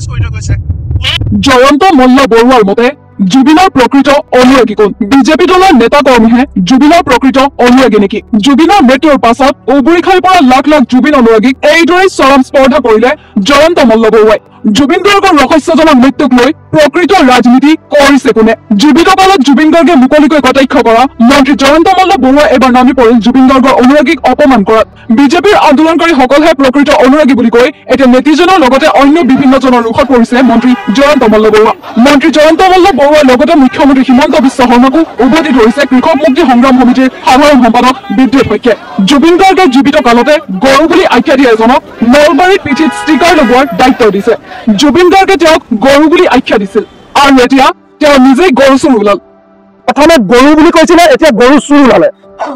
কৰি থৈ গৈছে। জয়ন্ত মল্ল বৰুৱাৰ মতে জুবিনৰ প্ৰকৃত অনুৰাগী কোন? বিজেপি দলৰ নেতা কৰ্মীহে জুবিনৰ প্ৰকৃত অনুৰাগী নেকি? জুবিনৰ মৃত্যুৰ পাছত উবুৰিখাইৰ পৰা লাখ লাখ জুবিন অনুৰাগীক এইদৰে চৰম স্পৰ্ধা কৰিলে জয়ন্ত মল্ল বৰুৱাই। জুবিন গাৰ্গৰ ৰহস্যজনক মৃত্যুক লৈ প্ৰকৃত ৰাজনীতি কৰিছে কোনে? জীৱিত কালত জুবিন গাৰ্গে মুকলিকৈ কটাক্ষ কৰা মন্ত্ৰী জয়ন্ত মল্ল বৰুৱাই এবাৰ নামি পৰিল জুবিন গাৰ্গৰ অনুৰাগীক অপমান কৰাত। বিজেপিৰ আন্দোলনকাৰীসকলহে প্ৰকৃত অনুৰাগী বুলি কৈ এতিয়া নেতিজনৰ লগতে অন্য বিভিন্নজনৰ ৰোষত পৰিছে মন্ত্ৰী জয়ন্ত মল্ল বৰুৱা। মন্ত্ৰী জয়ন্ত মল্ল বৰুৱাৰ লগতে মুখ্যমন্ত্ৰী হিমন্ত বিশ্ব শৰ্মাকো উভতি ধৰিছে কৃষক মুক্তি সংগ্ৰাম সমিতিৰ সাধাৰণ সম্পাদক বিদ্যুৎ শইকীয়া। জুবিন গাৰ্গে জীৱিত কালতে গৰু বুলি আখ্যা দিয়া এজনক নলবাৰীত পিঠিত ষ্টিকাৰ লগোৱাৰ দায়িত্ব দিছে। জুবিন গাৰ্গে তেওঁক গৰু বুলি আখ্যা দিছিল আৰু এতিয়া তেওঁ নিজেই গৰু চুৰ ওলাল। প্ৰথমে গৰু বুলি কৈছিলে, এতিয়া গৰু চুৰ ওলালে।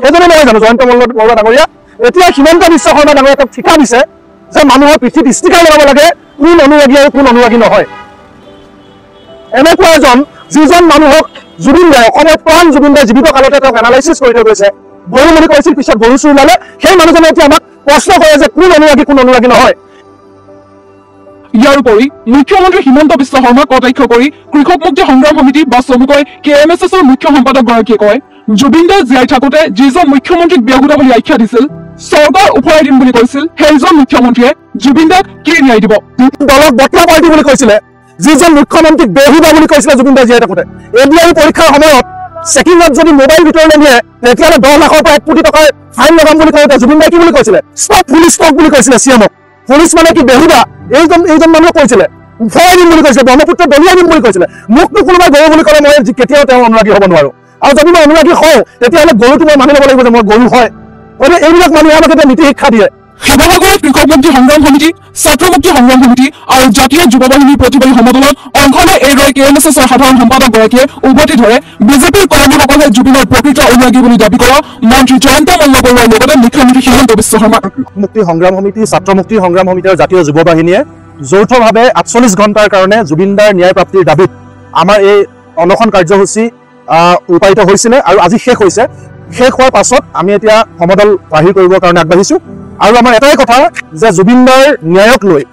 সেইজনে নহয় জানো জয়ন্ত মল্ল বৰুৱা ডাঙৰীয়া? এতিয়া হিমন্ত বিশ্ব শৰ্মা ডাঙৰীয়াক ঠিকা দিছে যে মানুহৰ পিঠিত ষ্টিকাৰ লগাব লাগে কোন অনুৰাগী আৰু কোন অনুৰাগী নহয়। এনেকুৱা এজন যিজন মানুহক জুবিন দাই অসমৰ প্ৰাণ জুবিন দাই জীৱিত কালতে তেওঁক এনালাইচিছ কৰি থৈ গৈছে, গৰু বুলি কৈছিল, পিছত গৰু চুৰ ওলালে। সেই মানুহজনে এতিয়া আমাক প্ৰশ্ন কৰে যে কোন অনুৰাগী কোন অনুৰাগী নহয়। ইয়াৰ উপৰি মুখ্যমন্ত্ৰী হিমন্ত বিশ্ব শৰ্মাক কটাক্ষ কৰি কৃষক মুক্তি সংগ্ৰাম সমিতি বা চমুকৈ KMSSৰ মুখ্য সম্পাদকগৰাকীয়ে কয় জুবিন দাই জীয়াই থাকোতে যিজন মুখ্যমন্ত্ৰীক বেহুদা বুলি আখ্যা দিছিল, চৰকাৰ উফৰাই দিম বুলি কৈছিল, সেইজন মুখ্যমন্ত্ৰীয়ে জুবিন দাক কি ন্যায় দিব? দলক বটলা পাৰ্টি বুলি কৈছিলে, যিজন মুখ্যমন্ত্ৰীক বেহুদা বুলি কৈছিলে জুবিন দাই জীয়াই থাকোতে। ADR পৰীক্ষাৰ সময়ত চেকিঙত যদি মোবাইল ভিতৰলৈ নিয়ে তেতিয়াহ'লে 10 লাখৰ পৰা 1 কোটি টকাৰ ফাইন লগাম বুলি কওঁতে জুবিন দাই কি বুলি কৈছিলে? ষ্টপ পুলিচ ষ্টপ বুলি কৈছিলে CMক। পুলিচ মানে কি বেহুদা? এইজন মানুহে কৈছিলে উফৰাই দিম বুলি কৈছিলে, ব্ৰহ্মপুত্ৰ দলিয়াই দিম বুলি কৈছিলে। মোকতো কোনোবাই গৰু বুলি ক'লে মই কেতিয়াও তেওঁ অনুৰাগী হ'ব নোৱাৰো। আৰু যদি মই অনুৰাগী হওঁ তেতিয়াহ'লে গৰুটো মই মানি ল'ব লাগিব যে মই গৰু হয়। গতিকে এইবিলাক মানুহে আমাক এতিয়া নীতি শিক্ষা দিয়ে। শিৱসাগৰত কৃষক মুক্তি সংগ্ৰাম সমিতি, ছাত্ৰ মুক্তি সংগ্ৰাম সমিতি আৰু জাতীয় যুৱ বাহিনীৰ প্ৰতিবাদী সমদলত অংশ লৈ এইদৰে KMSSৰ সাধাৰণ সম্পাদকগৰাকীয়ে উভতি ধৰে বিজেপিৰ কৰ্মীসকলে জুবিনৰ প্ৰকৃত অনুৰাগী বুলি দাবী কৰা মন্ত্ৰী জয়ন্ত মল্ল বৰুৱাৰ লগতে মুখ্যমন্ত্ৰী হিমন্ত বিশ্ব শৰ্মা। মুক্তি সংগ্ৰাম সমিতি, ছাত্ৰ মুক্তি সংগ্ৰাম সমিতি আৰু জাতীয় যুৱ বাহিনীয়ে যৌথভাৱে 48 ঘণ্টাৰ কাৰণে জুবিন দাৰ ন্যায় প্ৰাপ্তিৰ দাবীত আমাৰ এই অনশন কাৰ্যসূচী ৰূপায়িত হৈছিলে আৰু আজি শেষ হৈছে। শেষ হোৱাৰ পাছত আমি এতিয়া সমদল বাহিৰ কৰিবৰ কাৰণে আগবাঢ়িছো। আৰু আমাৰ এটাই কথা যে জুবিন দাৰ ন্যায়ক লৈ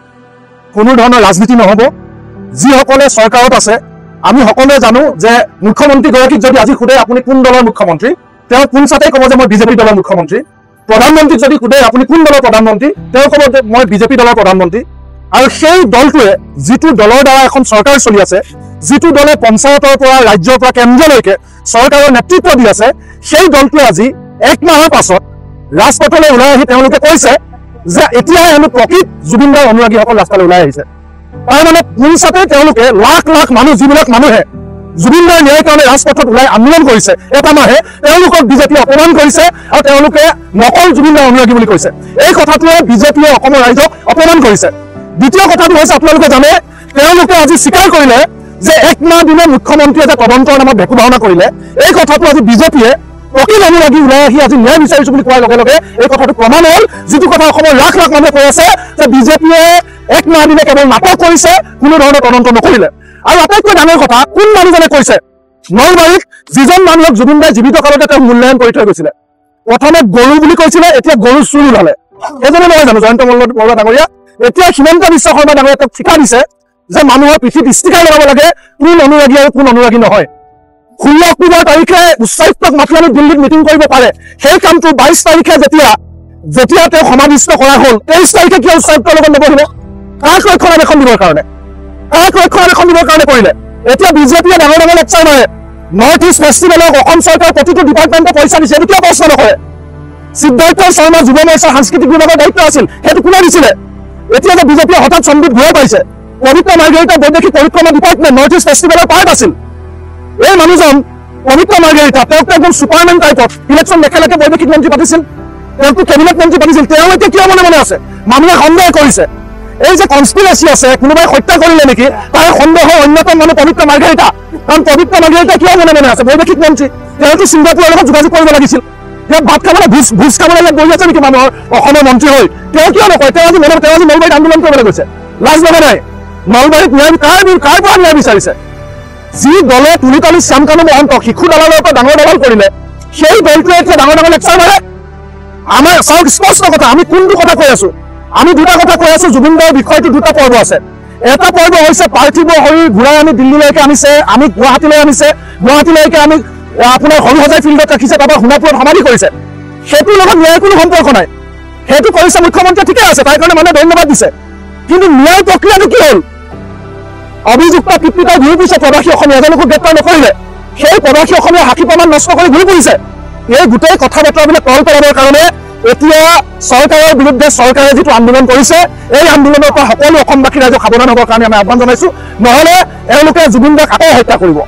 কোনো ধৰণৰ ৰাজনীতি নহ'ব। যিসকলে চৰকাৰত আছে আমি সকলোৱে জানো যে মুখ্যমন্ত্ৰীগৰাকীক যদি আজি সোধে আপুনি কোন দলৰ মুখ্যমন্ত্ৰী, তেওঁ পোনচাতেই ক'ব যে মই বিজেপি দলৰ মুখ্যমন্ত্ৰী। প্ৰধানমন্ত্ৰীক যদি সোধে আপুনি কোন দলৰ প্ৰধানমন্ত্ৰী, তেওঁ ক'ব যে মই বিজেপি দলৰ প্ৰধানমন্ত্ৰী। আৰু সেই দলটোৱে যিটো দলৰ দ্বাৰা এখন চৰকাৰ চলি আছে, যিটো দলে পঞ্চায়তৰ পৰা ৰাজ্যৰ পৰা কেন্দ্ৰলৈকে চৰকাৰৰ নেতৃত্ব দি আছে, সেই দলটোৱে আজি 1 মাহৰ পাছত ৰাজপথলৈ ওলাই আহি তেওঁলোকে কৈছে যে এতিয়া হেনো প্ৰকৃত জুবিন দাৰ অনুৰাগীসকল ৰাস্তালৈ ওলাই আহিছে। তাৰ মানে পোনচাতে তেওঁলোকে লাখ লাখ মানুহ, যিবিলাক মানুহে জুবিন দাৰ ন্যায়ৰ কাৰণে ৰাজপথত ওলাই আন্দোলন কৰিছে এটা মাহে, তেওঁলোকক বিজেপিয়ে অপমান কৰিছে আৰু তেওঁলোকে নকল জুবিন দাৰ অনুৰাগী বুলি কৈছে। এই কথাটোৱে বিজেপিয়ে অসমৰ ৰাইজক অপমান কৰিছে। দ্বিতীয় কথাটো হৈছে আপোনালোকে জানে তেওঁলোকে আজি স্বীকাৰ কৰিলে যে 1 মাহ দিনে মুখ্যমন্ত্ৰীয়ে যে তদন্তৰ নামত ভেকু ভাওনা কৰিলে, এই কথাটো আজি বিজেপিয়ে প্ৰকৃত অনুৰাগী ওলাই আহি আজি ন্যায় বিচাৰিছো বুলি কোৱাৰ লগে লগে এই কথাটো প্ৰমাণ হ'ল। যিটো কথা অসমৰ লাখ লাখ মানুহে কৈ আছে যে বিজেপিয়ে 1 মাহ দিনে কেৱল নাটক কৰিছে, কোনো ধৰণৰ তদন্ত নকৰিলে। আৰু আটাইতকৈ ডাঙৰ কথা, কোন মানুহজনে কৈছে? নলবাৰীত যিজন মানুহক জুবিন দাই জীৱিত কালতে তেওঁক মূল্যায়ন কৰি থৈ গৈছিলে। প্ৰথমে গৰু বুলি কৈছিলে, এতিয়া গৰু চুৰ ওলালে। সেইজনে নহয় জানো জয়ন্ত মল্ল বৰুৱা ডাঙৰীয়া? এতিয়া হিমন্ত বিশ্ব শৰ্মা ডাঙৰীয়াক তেওঁক ঠিকা দিছে যে মানুহৰ পিঠিত ষ্টিকাৰ লগাব লাগে কোন অনুৰাগী আৰু কোন অনুৰাগী নহয়। 16 অক্টোবৰ তাৰিখে উচ্চায়ুক্তক মাতি আনি দিল্লীত মিটিং কৰিব পাৰে। সেই কামটো 22 তাৰিখে যেতিয়া তেওঁ সমাধিস্থ কৰা হ'ল, 23 তাৰিখে কিয় উচ্চায়ুক্তৰ লগত নবহিলে? কাক ৰক্ষণাবেক্ষণ দিবৰ কাৰণে? কাক ৰক্ষণাবেক্ষণ দিবৰ কাৰণে কৰিলে? এতিয়া বিজেপিয়ে ডাঙৰ ডাঙৰ লেকচাৰ মাৰে। নৰ্থ ইষ্ট ফেষ্টিভেলক অসম চৰকাৰ প্ৰতিটো ডিপাৰ্টমেণ্টে পইচা দিছে, এইটো কিয় প্ৰশ্ন নকৰে? সিদ্ধাৰ্থ শৰ্মা যুৱ মৰ্চাৰ সাংস্কৃতিক বিভাগৰ দায়িত্ব আছিল, সেইটো কোনে দিছিলে? এতিয়া যে বিজেপিয়ে হঠাৎ চন্দ্ৰত ঘূৰাই পাইছে, পবিত্ৰ মাৰ্ঘেৰিটা বৈদেশিক পৰিক্ৰমা ডিপাৰ্টমেণ্ট নৰ্থ ইষ্ট ফেষ্টিভেলৰ পাৰ্ট আছিল। এই মানুহজন পবিত্ৰ মাৰ্ঘেৰিটা, তেওঁক একদম ছুপাৰমেন টাইপত ইলেকশ্যন লেখেলেকে বৈদেশিক মন্ত্ৰী পাতিছিল, তেওঁকতো কেবিনেট মন্ত্ৰী পাতিছিল। তেওঁ এতিয়া কিয় মনে মনে আছে? মানুহে সন্দেহ কৰিছে এই যে কনস্পিৰেচি আছে, কোনোবাই হত্যা কৰিলে নেকি, তাৰ সন্দেহৰ অন্যতম মানুহ পবিত্ৰ মাৰ্ঘেৰিটা। কাৰণ পবিত্ৰ মাৰ্ঘেৰিটা কিয় মনে মনে আছে? বৈদেশিক মন্ত্ৰী, তেওঁতো ছিংগাপুৰৰ লগত যোগাযোগ কৰিব লাগিছিল। তেওঁ ভাত খাবলৈ ভোজ খাবলৈ ইয়াত বহি আছে নেকি মানুহৰ অসমৰ মন্ত্ৰী হৈ? তেওঁ কিয় নকয়? তেওঁ আজি নলবাৰীত আন্দোলন কৰিবলৈ গৈছে, লাজ লগা নাই? নলবাৰীত কাৰ পৰা ন্যায় বিচাৰিছে? যি দলে তুলিতালি শ্যামকানু মহন্তক শিশু দালালৰ পৰা ডাঙৰ দালাল কৰিলে, সেই দলটোৱে এতিয়া ডাঙৰ ডাঙৰ লেকচাৰ মাৰে। আমাৰ চাওক স্পষ্ট কথা, আমি কোনটো কথা কৈ আছো? আমি দুটা কথা কৈ আছো। জুবিন দাৰ বিষয়টো দুটা পৰ্ব আছে। এটা পৰ্ব হৈছে পাৰ্থিৱ শৰীৰ ঘূৰাই আমি দিল্লীলৈকে আনিছে, আমি গুৱাহাটীলৈ আনিছে, গুৱাহাটীলৈকে আমি আপোনাৰ হৰিহজাই ফিল্ডত ৰাখিছে, তাৰপৰা সোণাপুৰত সমাধি কৰিছে। সেইটোৰ লগত ন্যায়ৰ কোনো সম্পৰ্ক নাই। সেইটো কৰিছে মুখ্যমন্ত্ৰীয়ে, ঠিকে আছে, তাৰ কাৰণে মানুহে ধন্যবাদ দিছে। কিন্তু ন্যায় প্ৰক্ৰিয়াটো কি হ'ল? অভিযুক্ত পিতৃতাই ঘূৰি ফুৰিছে, প্ৰৱাসী অসমীয়া এজনকো গ্ৰেপ্তাৰ নকৰিলে। সেই প্ৰৱাসী অসমীয়া সাক্ষী প্ৰমাণ নষ্ট কৰি ঘূৰি ফুৰিছে। এই গোটেই কথা বতৰাবিলাক তল পেলাবৰ কাৰণে এতিয়া চৰকাৰৰ বিৰুদ্ধে চৰকাৰে যিটো আন্দোলন কৰিছে, এই আন্দোলনৰ পৰা সকলো অসমবাসী ৰাইজক সাৱধান হ'বৰ কাৰণে আমি আহ্বান জনাইছো। নহ'লে এওঁলোকে জুবিন দাক আকৌ হত্যা কৰিব।